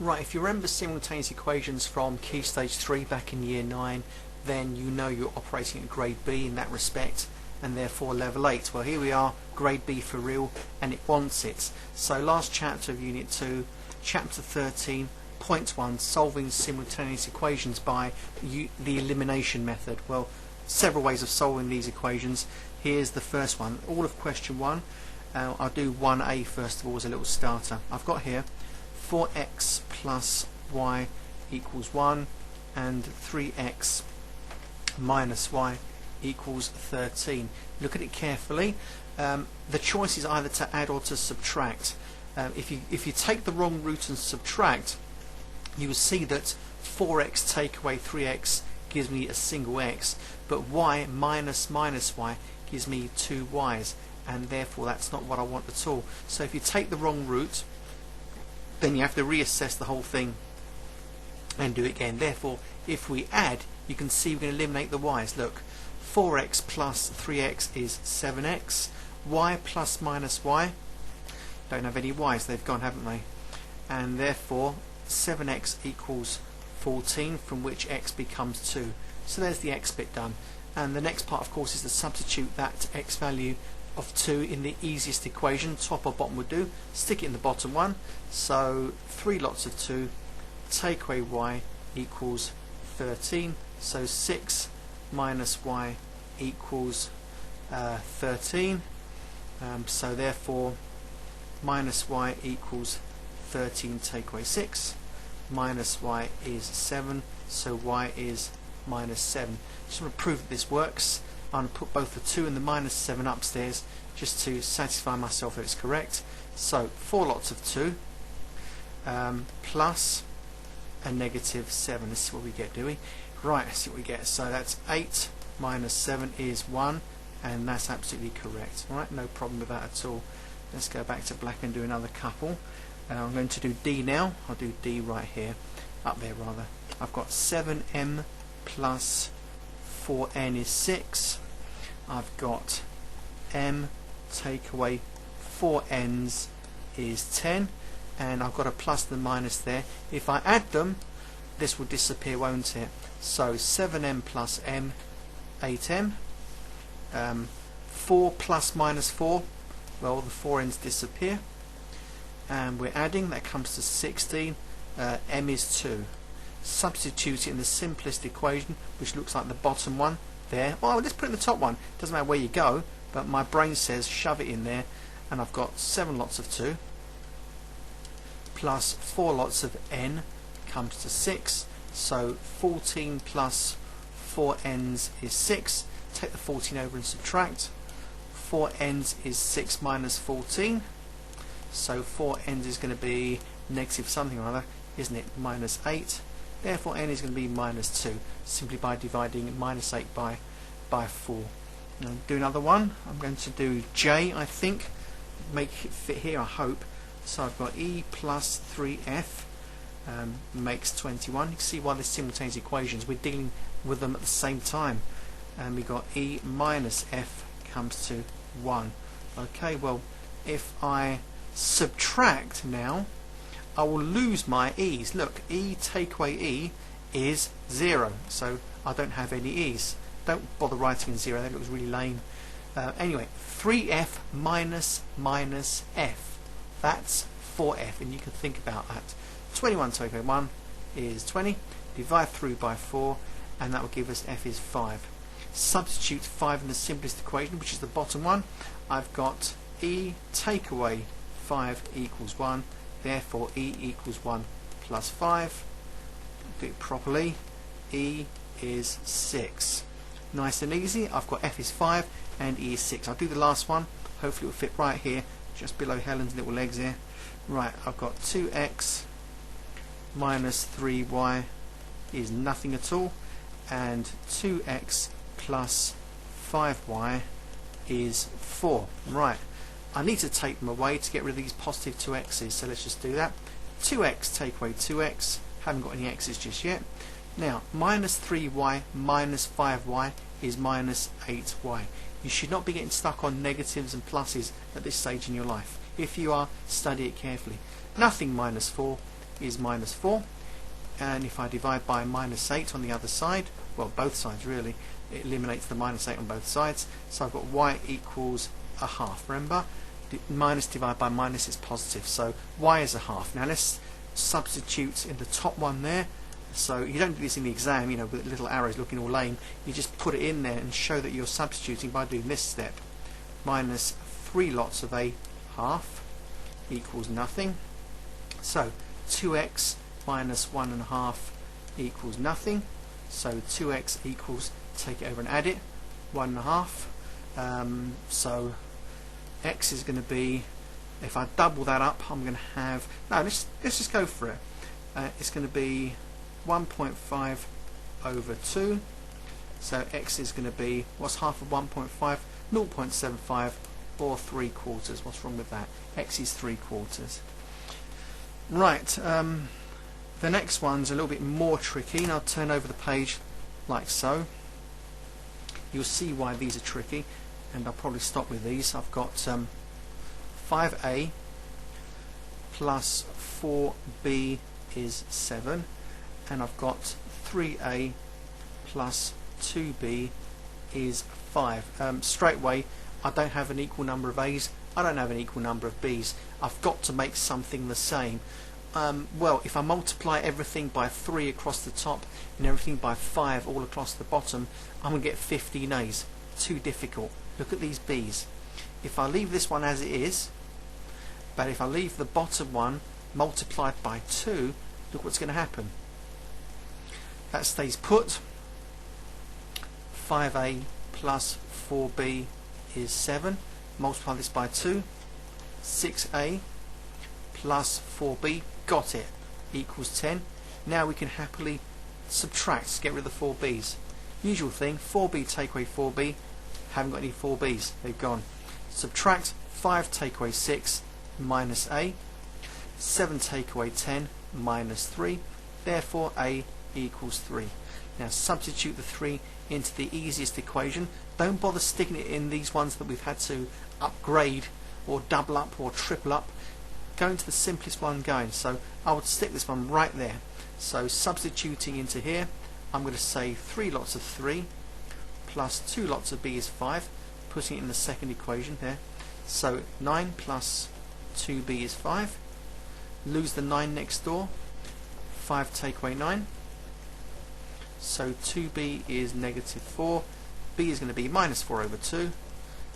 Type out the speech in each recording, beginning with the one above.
Right, if you remember simultaneous equations from Key Stage 3 back in Year 9, then you know you're operating at Grade B in that respect, and therefore Level 8. Well, here we are, Grade B for real, and it wants it. So last chapter of Unit 2, Chapter 13, Point 1, solving simultaneous equations by the elimination method. Well, several ways of solving these equations. Here's the first one. All of question 1. I'll do 1a first of all as a little starter. I've got here 4x plus y equals 1 and 3x minus y equals 13. Look at it carefully. The choice is either to add or to subtract. If you take the wrong root and subtract, you will see that 4x take away 3x gives me a single x, but y minus minus y gives me 2 y's, and therefore that's not what I want at all. So if you take the wrong root, then you have to reassess the whole thing and do it again. Therefore, if we add, you can see we're going to eliminate the y's. Look, 4x plus 3x is 7x. Y plus minus y, don't have any y's, they've gone, haven't they? And therefore 7x equals 14, from which x becomes 2. So there's the x bit done. And the next part, of course, is to substitute that x value of 2 in the easiest equation. Top or bottom would do. Stick it in the bottom one. So 3 lots of 2, take away y equals 13. So 6 minus y equals 13. So therefore minus y equals 13, take away 6. Minus y is 7, so y is minus 7. Just want to prove that this works. I'm going to put both the 2 and the minus 7 upstairs just to satisfy myself that it's correct. So 4 lots of 2 plus a negative 7. Let's see what we get, do we? Right, let's see what we get. So that's 8 minus 7 is 1, and that's absolutely correct. Right, no problem with that at all. Let's go back to black and do another couple. I'm going to do D now. I'll do D right here, up there rather. I've got 7m plus 4n is 6. I've got m take away 4n's is 10, and I've got a plus and a minus there. If I add them, this will disappear, won't it? So 7m plus m, 8m. 4 plus minus 4, well, the 4n's disappear, and we're adding, that comes to 16. M is 2. Substitute it in the simplest equation, which looks like the bottom one there. Well, let's put it in the top one. Doesn't matter where you go, but my brain says shove it in there, and I've got 7 lots of 2 plus 4 lots of n comes to 6. So 14 plus 4n's is 6. Take the 14 over and subtract. 4n's is 6 minus 14. So 4n's is going to be negative something or other, isn't it? Minus 8. Therefore n is going to be minus 2, simply by dividing minus 8 by 4. Now, do another one. I'm going to do J, I think. Make it fit here, I hope. So I've got E plus 3F makes 21. You can see why there's simultaneous equations. We're dealing with them at the same time. And we've got E minus F comes to 1. Okay, well, if I subtract now, I will lose my e's. Look, e take away e is 0, so I don't have any e's. Don't bother writing in 0, that looks really lame. Anyway, 3f minus minus f, that's 4f, and you can think about that. 21 take away 1 is 20, divide through by 4, and that will give us f is 5. Substitute 5 in the simplest equation, which is the bottom one. I've got e take away 5 equals 1, therefore e equals 1 plus 5. Do it properly. E is 6. Nice and easy. I've got f is 5 and e is 6. I'll do the last one. Hopefully it will fit right here, just below Helen's little legs here. Right, I've got 2x minus 3y is nothing at all, and 2x plus 5y is 4. Right, I need to take them away to get rid of these positive 2x's, so let's just do that. 2x take away 2x, haven't got any x's just yet. Now, minus 3y minus 5y is minus 8y. You should not be getting stuck on negatives and pluses at this stage in your life. If you are, study it carefully. Nothing minus 4, is minus 4, and if I divide by minus 8 on the other side, well, both sides really, it eliminates the minus 8 on both sides, so I've got y equals a half. Remember, minus divided by minus is positive, so y is a half. Now let's substitute in the top one there. So you don't do this in the exam, you know, with little arrows looking all lame. You just put it in there and show that you're substituting by doing this step. Minus 3 lots of a half equals nothing. So 2x minus 1.5 equals nothing. So 2x equals, take it over and add it, 1.5. So x is going to be, if I double that up, I'm going to have, no, let's just go for it. It's going to be 1.5 over 2. So x is going to be, what's half of 1.5? 0.75 or 3/4. What's wrong with that? X is 3/4. Right, the next one's a little bit more tricky, and I'll turn over the page like so. You'll see why these are tricky, and I'll probably stop with these. I've got 5a plus 4b is 7, and I've got 3a plus 2b is 5. Straight away, I don't have an equal number of a's, I don't have an equal number of b's. I've got to make something the same. Well, if I multiply everything by 3 across the top and everything by 5 all across the bottom, I'm going to get 15 a's. Too difficult. Look at these b's. If I leave this one as it is, but if I leave the bottom one multiplied by 2, look what's going to happen. That stays put. 5a plus 4b is 7. Multiply this by 2. 6a plus 4b, got it, equals 10. Now we can happily subtract, get rid of the 4b's. Usual thing, 4b take away 4b, haven't got any 4b's, they've gone. Subtract 5 take away 6 minus a, 7 take away 10 minus 3, therefore a equals 3. Now substitute the 3 into the easiest equation. Don't bother sticking it in these ones that we've had to upgrade or double up or triple up. Go into the simplest one going. So I would stick this one right there. So substituting into here, I'm going to say 3 lots of 3 plus 2 lots of b is 5, putting it in the second equation there. So 9 plus 2b is 5. Lose the 9 next door. 5 take away 9. So 2b is negative 4. b is going to be minus 4 over 2.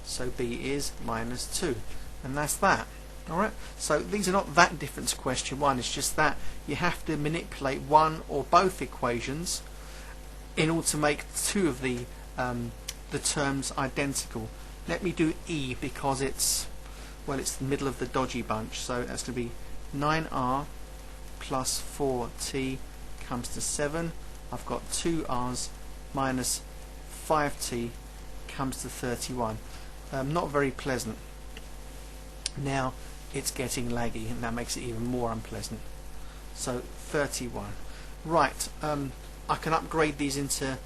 So b is minus 2. And that's that. Alright, so these are not that different to question 1. It's just that you have to manipulate one or both equations in order to make two of the terms identical. Let me do e because it's, well, it's the middle of the dodgy bunch. So that's going to be 9r plus 4t comes to 7. I've got 2r's minus 5t comes to 31. Not very pleasant. Now it's getting laggy, and that makes it even more unpleasant. So 31. Right, I can upgrade these into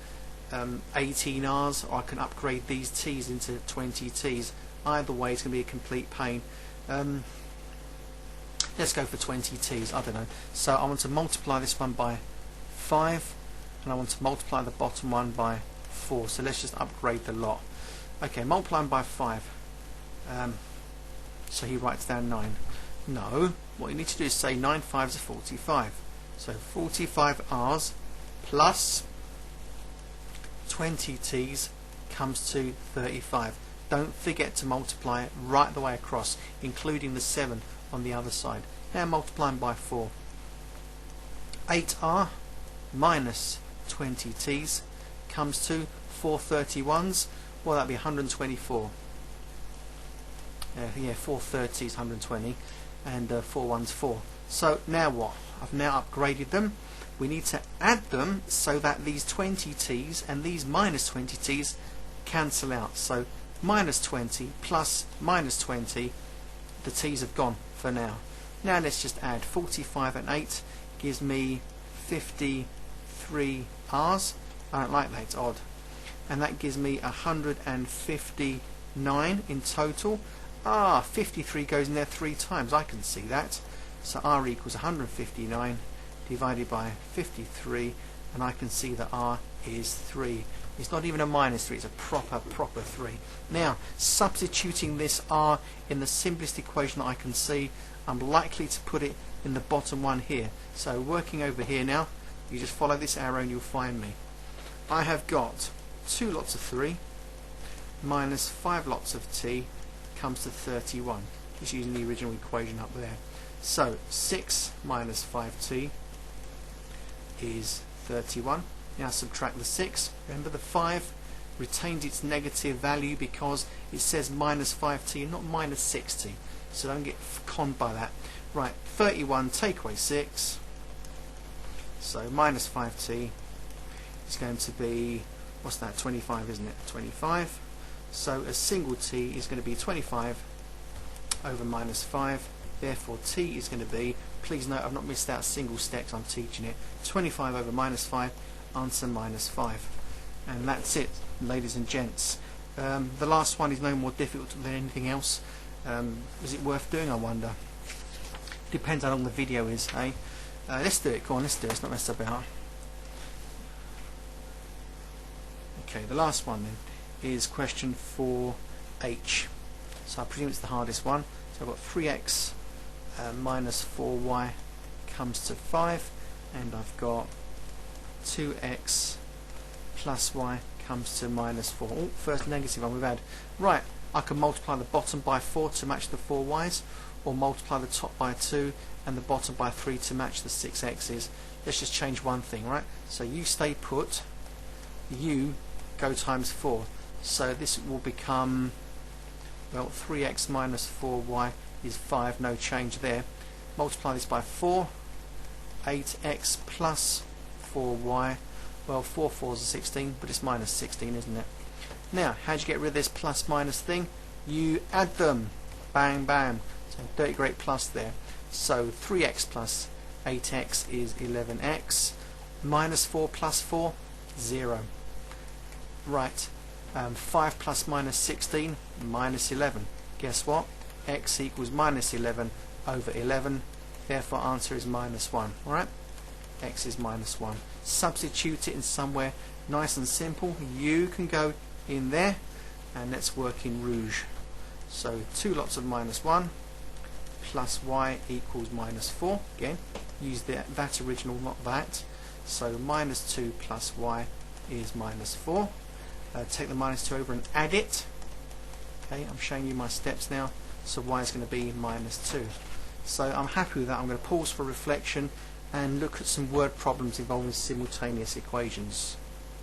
18r's, or I can upgrade these t's into 20t's. Either way, it's going to be a complete pain. Let's go for 20t's, I don't know. So I want to multiply this one by 5, and I want to multiply the bottom one by 4. So let's just upgrade the lot. Okay, multiplying by 5. So he writes down 9. No, what you need to do is say 9 5s are 45. So 45r's plus 20t's comes to 35. Don't forget to multiply it right the way across, including the 7 on the other side. Now multiplying by 4. 8r minus 20t's comes to 431's. Well, that'd be 124. Yeah, 430 is 120, and 4 1's 4. So now what? I've now upgraded them. We need to add them so that these 20t's and these minus 20t's cancel out. So minus 20 plus minus 20, the t's have gone for now. Now let's just add 45 and 8 gives me 53r's. I don't like that, it's odd. And that gives me 159 in total. 53 goes in there 3 times. I can see that. So r equals 159 divided by 53, and I can see that r is 3. It's not even a minus 3, it's a proper 3. Now, substituting this r in the simplest equation that I can see, I'm likely to put it in the bottom one here. So working over here now, you just follow this arrow and you'll find me. I have got 2 lots of 3 minus 5 lots of t comes to 31. Just using the original equation up there. So 6 minus 5t is 31. Now subtract the 6. Remember, the 5 retains its negative value because it says minus 5t and not minus 6t. So don't get conned by that. Right, 31 take away 6. So minus 5t is going to be, what's that, 25, isn't it? 25. So a single t is going to be 25 over minus 5. Therefore t is going to be, please note I've not missed out a single step, I'm teaching it, 25 over minus 5, answer minus 5. And that's it, ladies and gents. The last one is no more difficult than anything else. Is it worth doing, I wonder? Depends how long the video is, eh? Let's do it, go on, let's do it, let's not mess about. Okay, the last one then is question 4H. So I presume it's the hardest one. So I've got 3x minus 4y comes to 5, and I've got 2x plus y comes to minus 4. Oh, first negative one we've had. Right, I can multiply the bottom by 4 to match the 4y's, or multiply the top by 2 and the bottom by 3 to match the 6x's. Let's just change one thing, right? So you stay put, you go times 4. So this will become, well, 3x minus 4y is 5, no change there. Multiply this by 4, 8x plus 4y. Well, 4 4s are 16, but it's minus 16, isn't it? Now, how do you get rid of this plus minus thing? You add them. Bang, bang. So dirty great plus there. So 3x plus 8x is 11x. Minus 4 plus 4, 0. Right. 5 plus minus 16, minus 11. Guess what? X equals minus 11 over 11. Therefore, answer is minus 1. Alright? X is minus 1. Substitute it in somewhere nice and simple. You can go in there, and let's work in rouge. So 2 lots of minus 1 plus y equals minus 4. Again, use that original, not that. So minus 2 plus y is minus 4. Take the minus 2 over and add it. Okay, I'm showing you my steps now. So y is going to be minus 2. So I'm happy with that. I'm going to pause for reflection and look at some word problems involving simultaneous equations.